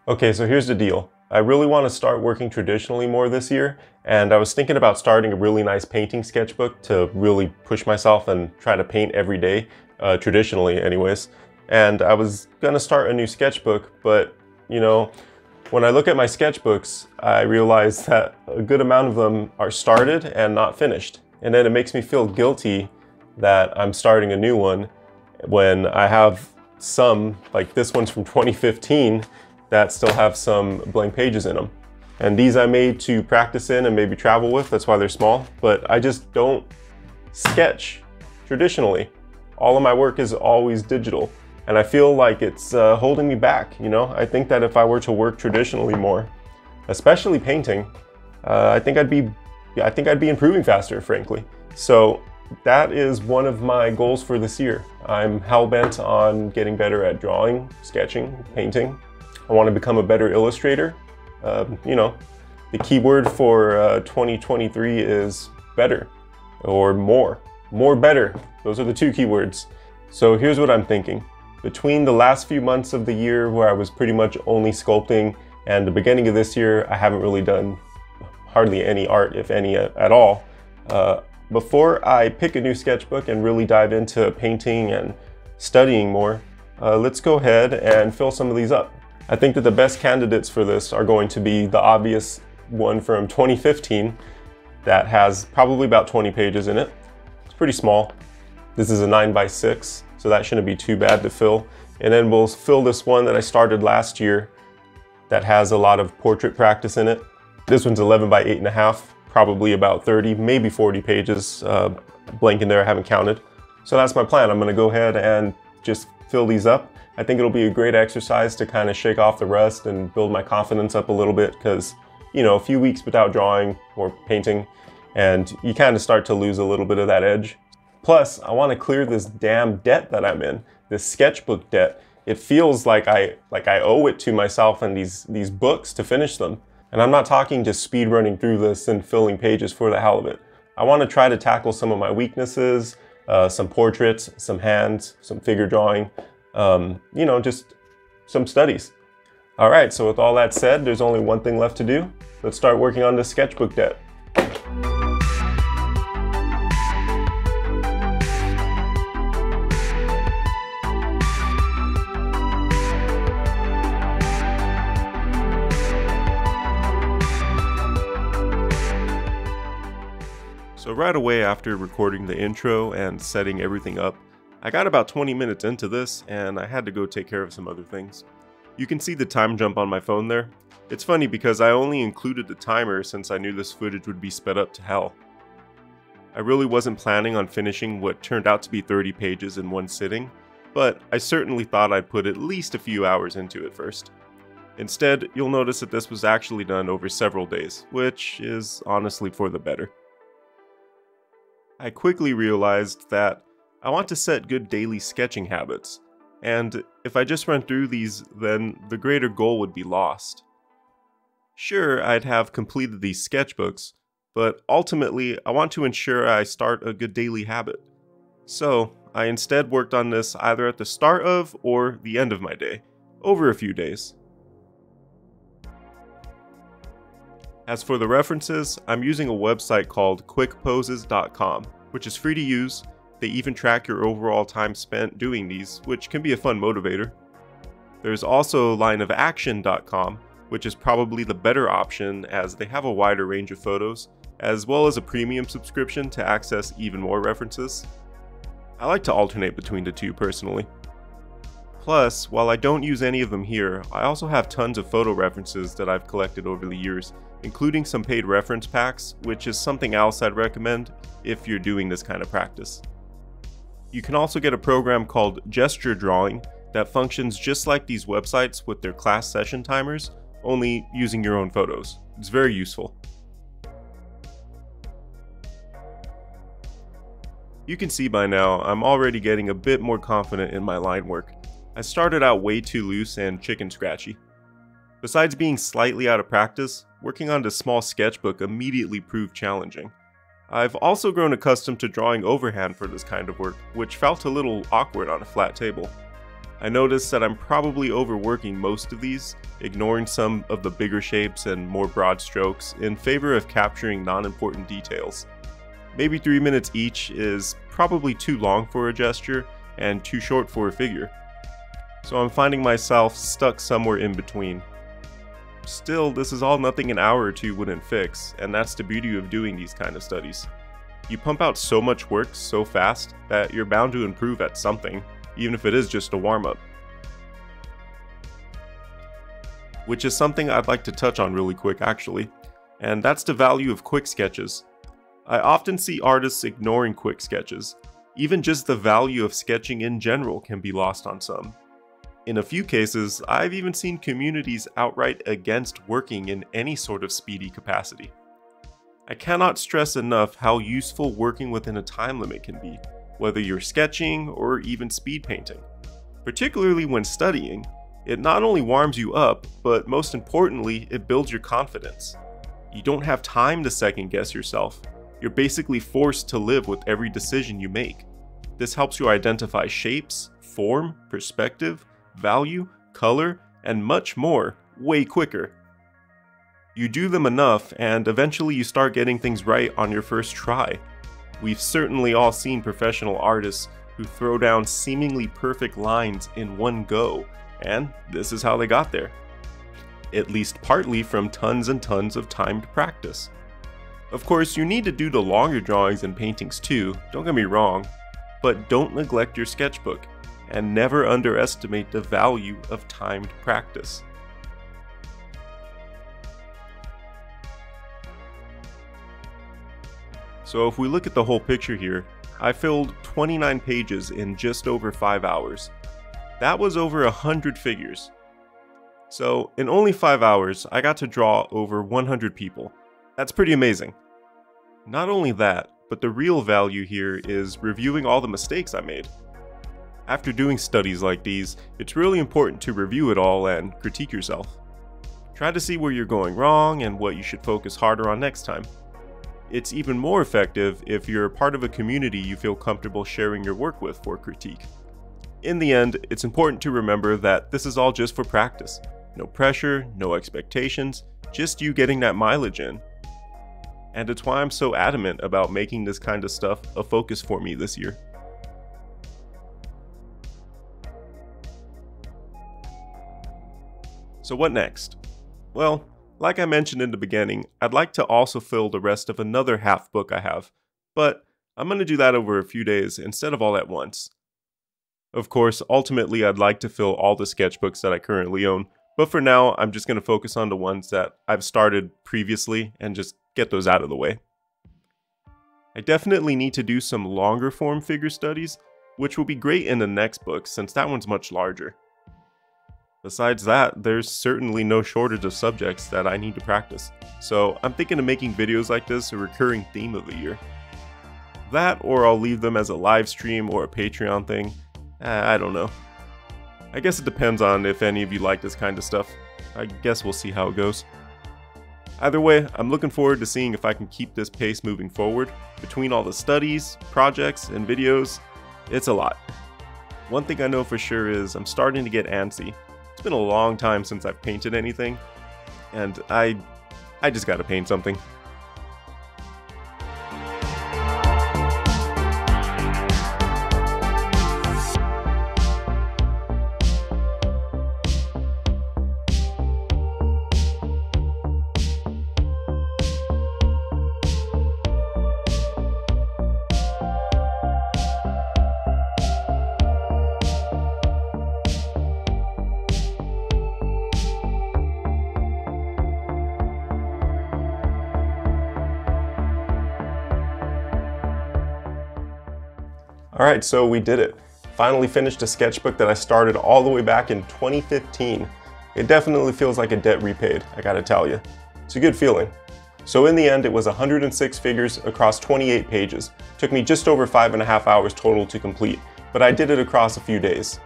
Okay, so here's the deal. I really want to start working traditionally more this year, and I was thinking about starting a really nice painting sketchbook to really push myself and try to paint every day, traditionally anyways. And I was gonna start a new sketchbook, but when I look at my sketchbooks, I realize that a good amount of them are started and not finished. And then it makes me feel guilty that I'm starting a new one when I have some, like this one's from 2015, that still have some blank pages in them. And these I made to practice in and maybe travel with, that's why they're small, but I just don't sketch traditionally. All of my work is always digital, and I feel like it's holding me back, I think that if I were to work traditionally more, especially painting, I think I'd be improving faster, frankly. So that is one of my goals for this year. I'm hell-bent on getting better at drawing, sketching, painting. I want to become a better illustrator. The keyword for 2023 is better or more. More better. Those are the two keywords. So here's what I'm thinking. Between the last few months of the year where I was pretty much only sculpting and the beginning of this year, I haven't really done hardly any art, if any at all. Before I pick a new sketchbook and really dive into painting and studying more, let's go ahead and fill some of these up. I think that the best candidates for this are going to be the obvious one from 2015 that has probably about 20 pages in it. It's pretty small. This is a 9x6, so that shouldn't be too bad to fill. And then we'll fill this one that I started last year that has a lot of portrait practice in it. This one's 11 by 8.5, probably about 30, maybe 40 pages, blank in there, I haven't counted. So that's my plan. I'm gonna go ahead and just fill these up. I think it'll be a great exercise to kind of shake off the rust and build my confidence up a little bit because, a few weeks without drawing or painting and you kind of start to lose a little bit of that edge. Plus, I want to clear this damn debt that I'm in, this sketchbook debt. It feels like I owe it to myself and these books to finish them. And I'm not talking just speed running through this and filling pages for the hell of it. I want to try to tackle some of weaknesses, some portraits, some hands, some figure drawing, just some studies. All right, so with all that said, there's only one thing left to do. Let's start working on this sketchbook debt. So right away after recording the intro and setting everything up, I got about 20 minutes into this and I had to go take care of some other things. You can see the time jump on my phone there. It's funny because I only included the timer since I knew this footage would be sped up to hell. I really wasn't planning on finishing what turned out to be 30 pages in one sitting, but I certainly thought I'd put at least a few hours into it first. Instead, you'll notice that this was actually done over several days, which is honestly for the better. I quickly realized that I want to set good daily sketching habits, and if I just run through these, then the greater goal would be lost. Sure, I'd have completed these sketchbooks, but ultimately I want to ensure I start a good daily habit. So I instead worked on this either at the start of or the end of my day, over a few days. As for the references, I'm using a website called quickposes.com, which is free to use. They even track your overall time spent doing these, which can be a fun motivator. There's also lineofaction.com, which is probably the better option as they have a wider range of photos, as well as a premium subscription to access even more references. I like to alternate between the two personally. Plus, while I don't use any of them here, I also have tons of photo references that I've collected over the years, including some paid reference packs, which is something else I'd recommend if you're doing this kind of practice. You can also get a program called Gesture Drawing that functions just like these websites with their class session timers, only using your own photos. It's very useful. You can see by now, I'm already getting a bit more confident in my line work. I started out way too loose and chicken scratchy. Besides being slightly out of practice, working on this small sketchbook immediately proved challenging. I've also grown accustomed to drawing overhand for this kind of work, which felt a little awkward on a flat table. I noticed that I'm probably overworking most of these, ignoring some of the bigger shapes and more broad strokes in favor of capturing non-important details. Maybe 3 minutes each is probably too long for a gesture and too short for a figure. So I'm finding myself stuck somewhere in between. Still, this is all nothing an hour or two wouldn't fix, and that's the beauty of doing these kind of studies. You pump out so much work so fast that you're bound to improve at something, even if it is just a warm-up. Which is something I'd like to touch on really quick actually, and that's the value of quick sketches. I often see artists ignoring quick sketches. Even just the value of sketching in general can be lost on some. In a few cases, I've even seen communities outright against working in any sort of speedy capacity. I cannot stress enough how useful working within a time limit can be, whether you're sketching or even speed painting. Particularly when studying, it not only warms you up, but most importantly, it builds your confidence. You don't have time to second guess yourself. You're basically forced to live with every decision you make. This helps you identify shapes, form, perspective, value, color, and much more way quicker. You do them enough and eventually you start getting things right on your first try. We've certainly all seen professional artists who throw down seemingly perfect lines in one go, and this is how they got there. At least partly from tons and tons of timed practice. Of course, you need to do the longer drawings and paintings too, don't get me wrong, but don't neglect your sketchbook. And never underestimate the value of timed practice. So if we look at the whole picture here, I filled 29 pages in just over 5 hours. That was over 100 figures. So in only 5 hours, I got to draw over 100 people. That's pretty amazing. Not only that, but the real value here is reviewing all the mistakes I made. After doing studies like these, it's really important to review it all and critique yourself. Try to see where you're going wrong and what you should focus harder on next time. It's even more effective if you're part of a community you feel comfortable sharing your work with for critique. In the end, it's important to remember that this is all just for practice. No pressure, no expectations, just you getting that mileage in. And it's why I'm so adamant about making this kind of stuff a focus for me this year. So what next? Well, like I mentioned in the beginning, I'd like to also fill the rest of another half book I have, but I'm going to do that over a few days instead of all at once. Of course, ultimately I'd like to fill all the sketchbooks that I currently own, but for now I'm just going to focus on the ones that I've started previously and just get those out of the way. I definitely need to do some longer form figure studies, which will be great in the next book since that one's much larger. Besides that, there's certainly no shortage of subjects that I need to practice, so I'm thinking of making videos like this a recurring theme of the year. That, or I'll leave them as a live stream or a Patreon thing. I don't know. I guess it depends on if any of you like this kind of stuff. I guess we'll see how it goes. Either way, I'm looking forward to seeing if I can keep this pace moving forward. Between all the studies, projects, and videos, it's a lot. One thing I know for sure is I'm starting to get antsy. It's been a long time since I've painted anything, and I just gotta paint something. Alright, so we did it. Finally finished a sketchbook that I started all the way back in 2015. It definitely feels like a debt repaid, I gotta tell you. It's a good feeling. So in the end, it was 106 figures across 28 pages. Took me just over 5.5 hours total to complete, but I did it across a few days.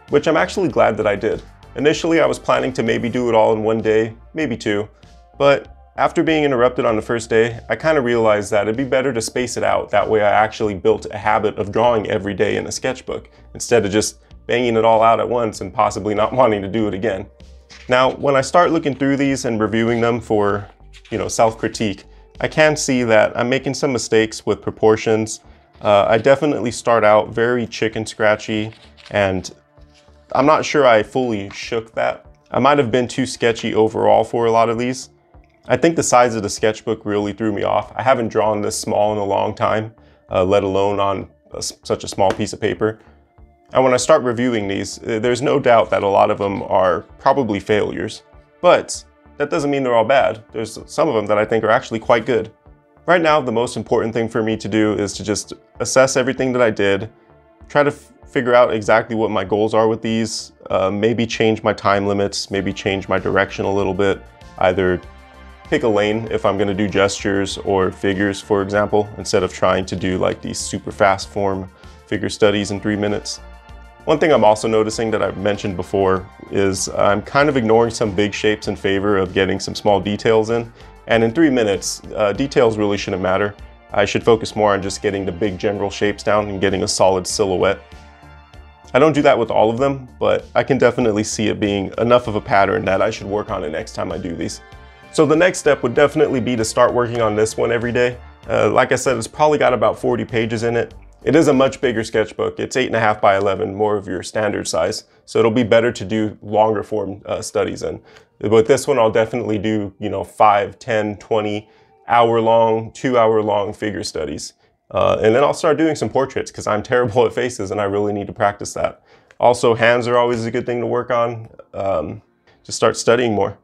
Which I'm actually glad that I did. Initially, I was planning to maybe do it all in one day, maybe two, but after being interrupted on the first day, I kind of realized that it'd be better to space it out. That way I actually built a habit of drawing every day in a sketchbook, instead of just banging it all out at once and possibly not wanting to do it again. Now, when I start looking through these and reviewing them for, self-critique, I can see that I'm making some mistakes with proportions. I definitely start out very chicken scratchy, and I'm not sure I fully shook that. I might have been too sketchy overall for a lot of these. I think the size of the sketchbook really threw me off. I haven't drawn this small in a long time, let alone on such a small piece of paper. And when I start reviewing these, there's no doubt that a lot of them are probably failures. But that doesn't mean they're all bad. There's some of them that I think are actually quite good. Right now, the most important thing for me to do is to just assess everything that I did, try to figure out exactly what my goals are with these, maybe change my time limits, maybe change my direction a little bit, either pick a lane if I'm going to do gestures or figures, for example, instead of trying to do like these super fast form figure studies in 3 minutes. One thing I'm also noticing that I've mentioned before is I'm kind of ignoring some big shapes in favor of getting some small details in. And in 3 minutes, details really shouldn't matter. I should focus more on just getting the big general shapes down and getting a solid silhouette. I don't do that with all of them, but I can definitely see it being enough of a pattern that I should work on it next time I do these. So the next step would definitely be to start working on this one every day. Like I said, it's probably got about 40 pages in it. It is a much bigger sketchbook. It's 8.5 by 11, more of your standard size. So it'll be better to do longer form studies in. With this one, I'll definitely do, 5, 10, 20 hour long, 2 hour long figure studies. And then I'll start doing some portraits because I'm terrible at faces and I really need to practice that. Also, hands are always a good thing to work on. Just start studying more.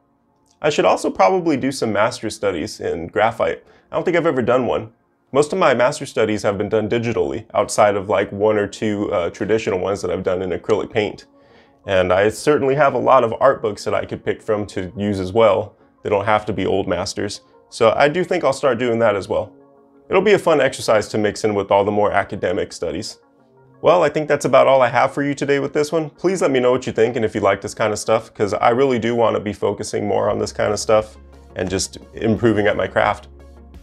I should also probably do some master studies in graphite. I don't think I've ever done one. Most of my master studies have been done digitally, outside of like 1 or 2 traditional ones that I've done in acrylic paint. And I certainly have a lot of art books that I could pick from to use as well. They don't have to be old masters. So I do think I'll start doing that as well. It'll be a fun exercise to mix in with all the more academic studies. Well, I think that's about all I have for you today with this one. Please let me know what you think and if you like this kind of stuff, because I really do want to be focusing more on this kind of stuff and just improving at my craft.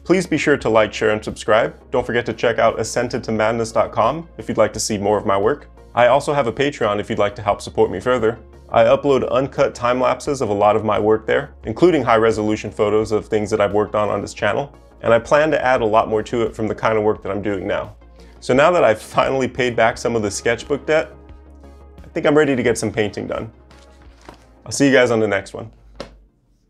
Please be sure to like, share, and subscribe. Don't forget to check out ascentedtomadness.com if you'd like to see more of my work. I also have a Patreon if you'd like to help support me further. I upload uncut time lapses of a lot of my work there, including high-resolution photos of things that I've worked on this channel. And I plan to add a lot more to it from the kind of work that I'm doing now. So now that I've finally paid back some of the sketchbook debt, I think I'm ready to get some painting done. I'll see you guys on the next one.